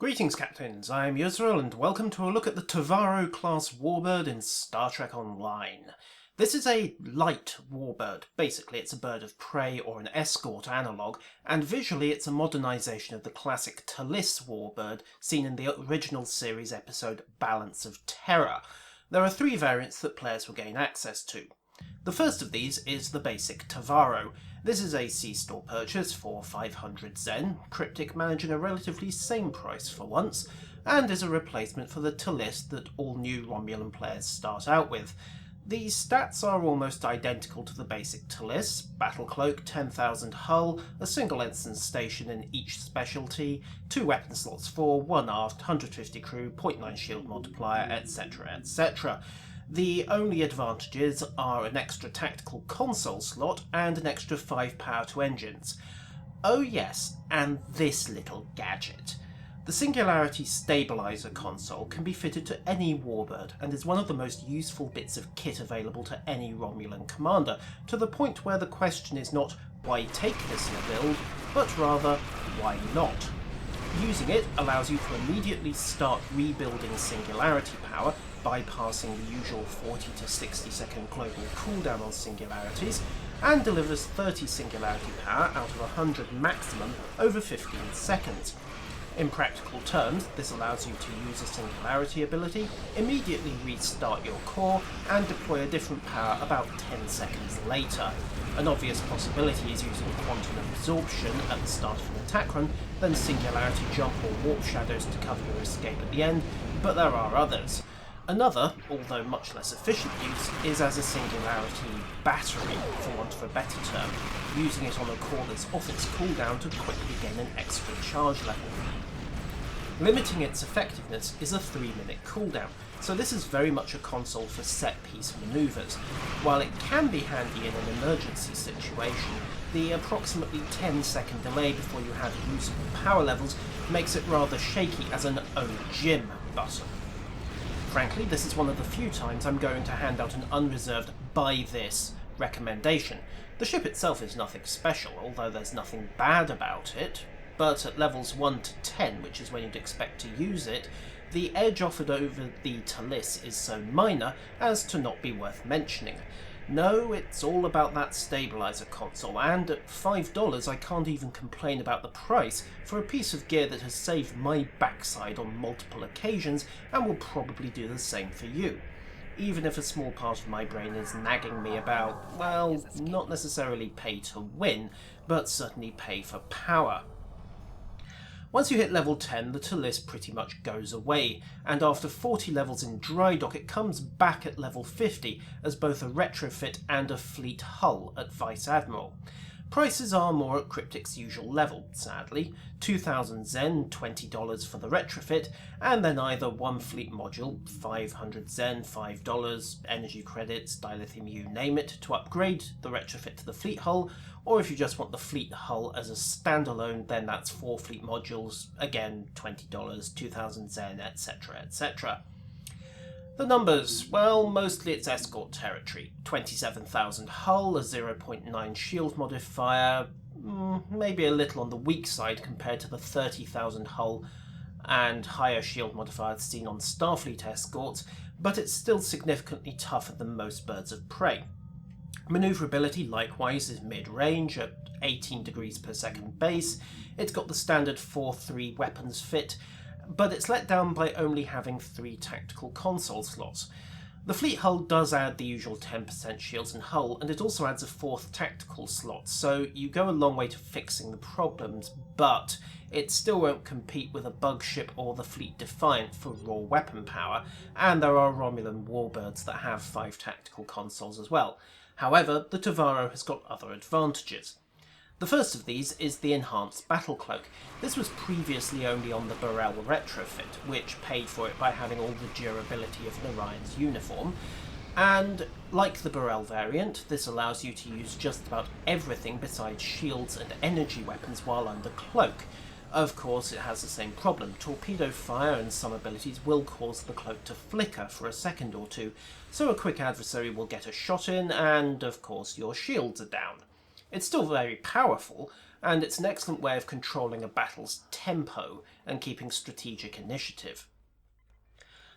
Greetings, Captains. I'm Yusrael, and welcome to a look at the T'Varo class warbird in Star Trek Online. This is a light warbird. Basically, it's a bird of prey or an escort analogue, and visually it's a modernisation of the classic T'Lis warbird seen in the original series episode Balance of Terror. There are three variants that players will gain access to. The first of these is the basic Tavaro. This is a C-store purchase for 500 Zen, Cryptic managing a relatively same price for once, and is a replacement for the T'Lis that all new Romulan players start out with. The stats are almost identical to the basic T'Lis: battle cloak, 10,000 hull, a single ensign station in each specialty, 2 weapon slots fore, 1 aft, 150 crew, 0.9 shield multiplier, etc, etc. The only advantages are an extra tactical console slot and an extra 5 power to engines. Oh yes, and this little gadget. The Singularity stabilizer console can be fitted to any warbird and is one of the most useful bits of kit available to any Romulan commander, to the point where the question is not why take this in a build, but rather why not? Using it allows you to immediately start rebuilding Singularity power, bypassing the usual 40 to 60 second global cooldown on Singularities, and delivers 30 Singularity power out of 100 maximum over 15 seconds. In practical terms, this allows you to use a Singularity ability, immediately restart your core, and deploy a different power about 10 seconds later. An obvious possibility is using Quantum Absorption at the start of an attack run, then Singularity Jump or Warp Shadows to cover your escape at the end, but there are others. Another, although much less efficient use, is as a Singularity battery, for want of a better term, using it on a core that's off its cooldown to quickly gain an extra charge level. Limiting its effectiveness is a 3-minute cooldown, so this is very much a console for set-piece manoeuvres. While it can be handy in an emergency situation, the approximately 10-second delay before you have usable power levels makes it rather shaky as an "Oh Jim" button. Frankly, this is one of the few times I'm going to hand out an unreserved "buy this" recommendation. The ship itself is nothing special, although there's nothing bad about it, but at levels 1 to 10, which is when you'd expect to use it, the edge offered over the T'Lis is so minor as to not be worth mentioning. No, it's all about that stabilizer console, and at $5 I can't even complain about the price for a piece of gear that has saved my backside on multiple occasions and will probably do the same for you. Even if a small part of my brain is nagging me about, well, not necessarily pay to win, but certainly pay for power. Once you hit level 10, the T'Lis pretty much goes away, and after 40 levels in dry dock it comes back at level 50 as both a retrofit and a fleet hull at Vice Admiral. Prices are more at Cryptic's usual level, sadly. 2,000 Zen, $20 for the retrofit, and then either one fleet module, 500 Zen, $5, energy credits, dilithium, you name it, to upgrade the retrofit to the fleet hull, or if you just want the fleet hull as a standalone, then that's 4 fleet modules, again $20, 2,000 Zen, etc, etc. The numbers, well, mostly it's escort territory. 27,000 hull, a 0.9 shield modifier, maybe a little on the weak side compared to the 30,000 hull and higher shield modifiers seen on Starfleet escorts, but it's still significantly tougher than most birds of prey. Manoeuvrability likewise is mid-range at 18 degrees per second base. It's got the standard 4-3 weapons fit, but it's let down by only having 3 tactical console slots. The fleet hull does add the usual 10% shields and hull, and it also adds a 4th tactical slot, so you go a long way to fixing the problems, but it still won't compete with a bug ship or the Fleet Defiant for raw weapon power, and there are Romulan warbirds that have 5 tactical consoles as well. However, the Tavaro has got other advantages. The first of these is the enhanced battle cloak. This was previously only on the Burrell retrofit, which paid for it by having all the durability of an Orion's uniform, and like the Burrell variant, this allows you to use just about everything besides shields and energy weapons while under cloak. Of course, it has the same problem. Torpedo fire and some abilities will cause the cloak to flicker for a second or two, so a quick adversary will get a shot in, and of course your shields are down. It's still very powerful, and it's an excellent way of controlling a battle's tempo and keeping strategic initiative.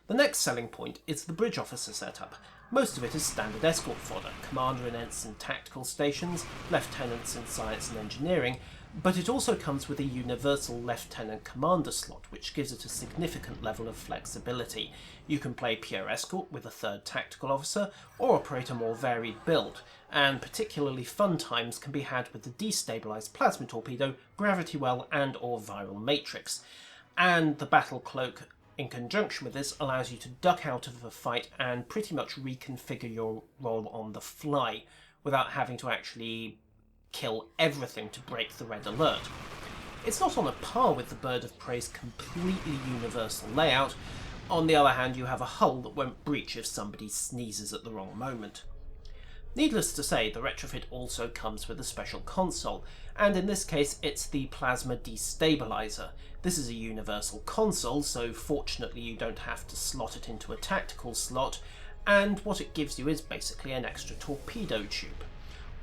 The next selling point is the bridge officer setup. Most of it is standard escort fodder, commander and ensign tactical stations, lieutenants in science and engineering, but it also comes with a universal lieutenant commander slot, which gives it a significant level of flexibility. You can play pure escort with a third tactical officer, or operate a more varied build, and particularly fun times can be had with the destabilized plasma torpedo, gravity well and or viral matrix. And the battle cloak in conjunction with this allows you to duck out of a fight and pretty much reconfigure your role on the fly without having to actually kill everything to break the red alert. It's not on a par with the Bird of Prey's completely universal layout. On the other hand, you have a hull that won't breach if somebody sneezes at the wrong moment. Needless to say, the retrofit also comes with a special console, and in this case it's the Plasma Destabilizer. This is a universal console, so fortunately you don't have to slot it into a tactical slot, and what it gives you is basically an extra torpedo tube.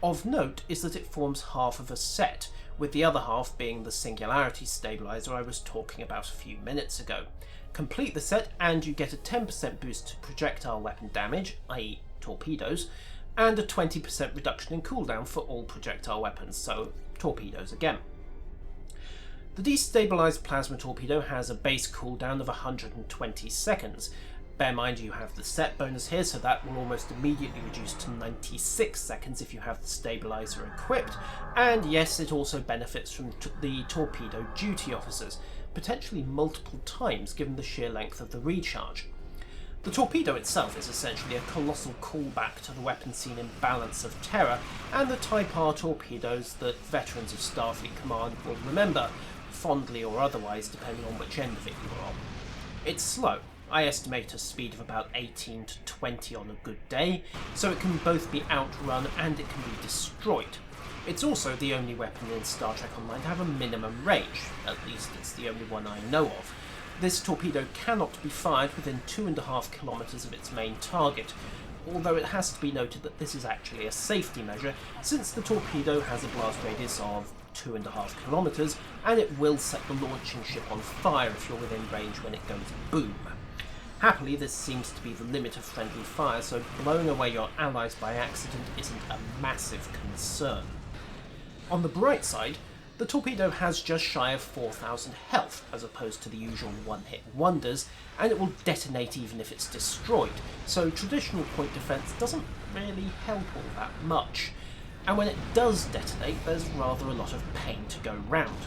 Of note is that it forms half of a set, with the other half being the Singularity stabilizer I was talking about a few minutes ago. Complete the set and you get a 10% boost to projectile weapon damage, i.e. torpedoes, and a 20% reduction in cooldown for all projectile weapons, so torpedoes again. The destabilized plasma torpedo has a base cooldown of 120 seconds. Bear in mind you have the set bonus here, so that will almost immediately reduce to 96 seconds if you have the stabilizer equipped, and yes, it also benefits from the torpedo duty officers, potentially multiple times given the sheer length of the recharge. The torpedo itself is essentially a colossal callback to the weapon scene in Balance of Terror and the Type R torpedoes that veterans of Starfleet Command will remember, fondly or otherwise depending on which end of it you are on. It's slow. I estimate a speed of about 18 to 20 on a good day, so it can both be outrun and it can be destroyed. It's also the only weapon in Star Trek Online to have a minimum range, at least it's the only one I know of. This torpedo cannot be fired within 2.5 kilometers of its main target, although it has to be noted that this is actually a safety measure, since the torpedo has a blast radius of 2.5 kilometers, and it will set the launching ship on fire if you're within range when it goes boom. Happily, this seems to be the limit of friendly fire, so blowing away your allies by accident isn't a massive concern. On the bright side, the torpedo has just shy of 4,000 health, as opposed to the usual one-hit wonders, and it will detonate even if it's destroyed, so traditional point defense doesn't really help all that much. And when it does detonate, there's rather a lot of pain to go round.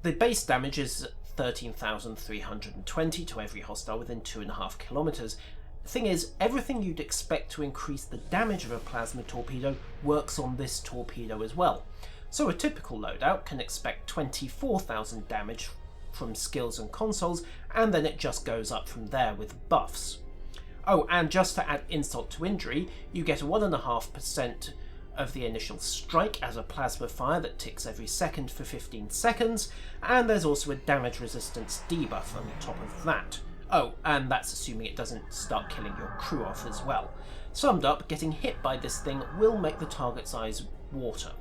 The base damage is 13,320 to every hostile within 2.5 kilometers. Thing is, everything you'd expect to increase the damage of a plasma torpedo works on this torpedo as well. So a typical loadout can expect 24,000 damage from skills and consoles, and then it just goes up from there with buffs. Oh, and just to add insult to injury, you get a 1.5% of the initial strike as a plasma fire that ticks every second for 15 seconds, and there's also a damage resistance debuff on top of that. Oh, and that's assuming it doesn't start killing your crew off as well. Summed up, getting hit by this thing will make the target's eyes water,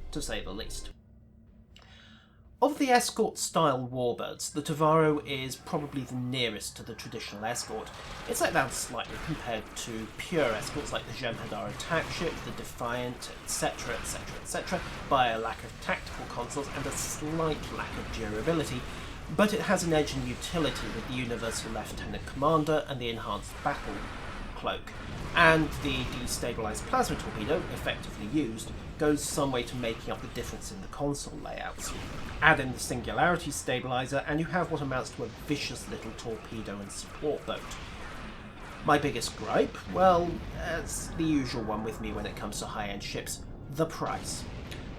to say the least. Of the escort-style warbirds, the Tavaro is probably the nearest to the traditional escort. It's let down slightly compared to pure escorts like the Jem'Hadar attack ship, the Defiant, etc, etc, etc, by a lack of tactical consoles and a slight lack of durability, but it has an edge in utility with the Universal Lieutenant Commander and the enhanced battle cloak, and the destabilized plasma torpedo, effectively used, goes some way to making up the difference in the console layouts. Add in the Singularity stabilizer and you have what amounts to a vicious little torpedo and support boat. My biggest gripe? Well, it's the usual one with me when it comes to high-end ships: the price.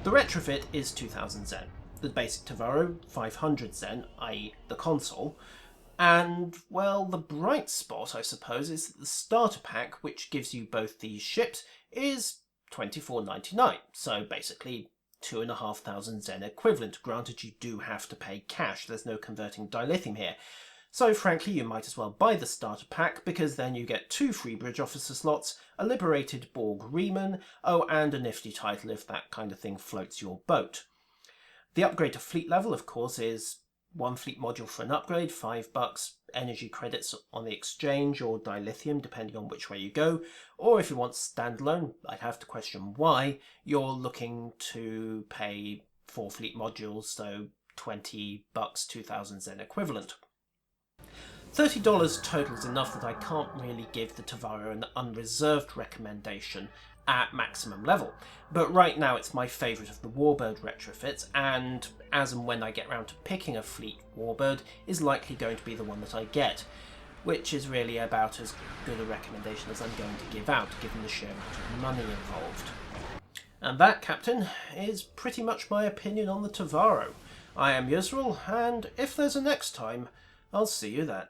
The retrofit is 2,000 Zen, the basic Tavaro 500 Zen, i.e. the console, and, well, the bright spot, I suppose, is that the starter pack, which gives you both these ships, is $24.99, so basically 2,500 Zen equivalent. Granted, you do have to pay cash, there's no converting dilithium here. So frankly, you might as well buy the starter pack, because then you get 2 free bridge officer slots, a liberated Borg Riemann, oh, and a nifty title if that kind of thing floats your boat. The upgrade to fleet level, of course, is 1 fleet module for an upgrade, $5, energy credits on the exchange, or dilithium, depending on which way you go. Or if you want standalone, I'd have to question why, you're looking to pay 4 fleet modules, so $20, 2,000 Zen equivalent. $30 total is enough that I can't really give the Tavaro an unreserved recommendation at maximum level, but right now it's my favourite of the Warbird retrofits, and as and when I get round to picking a fleet Warbird is likely going to be the one that I get, which is really about as good a recommendation as I'm going to give out, given the sheer amount of money involved. And that, Captain, is pretty much my opinion on the Tavaro. I am Yusril, and if there's a next time, I'll see you then.